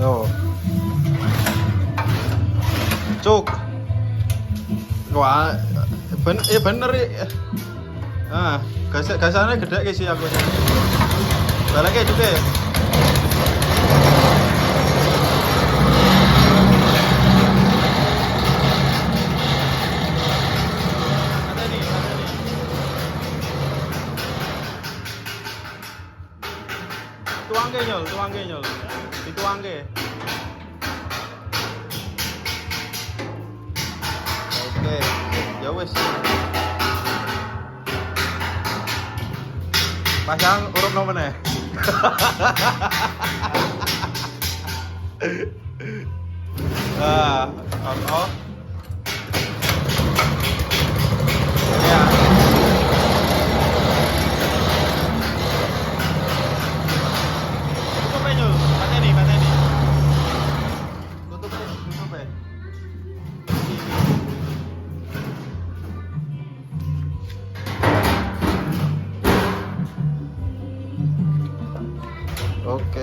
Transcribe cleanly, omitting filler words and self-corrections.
Oh, cuk. Wah, bener ya. Ah, gasannya gede sih aku. Baliknya juga ya. Tuang ke nyol. Dituang ke. Oke, ya wes. Pasang urup nomor nih. Ah, oh. Ya. Tutup aja nyol. Mateni. Tutup aja. Oke.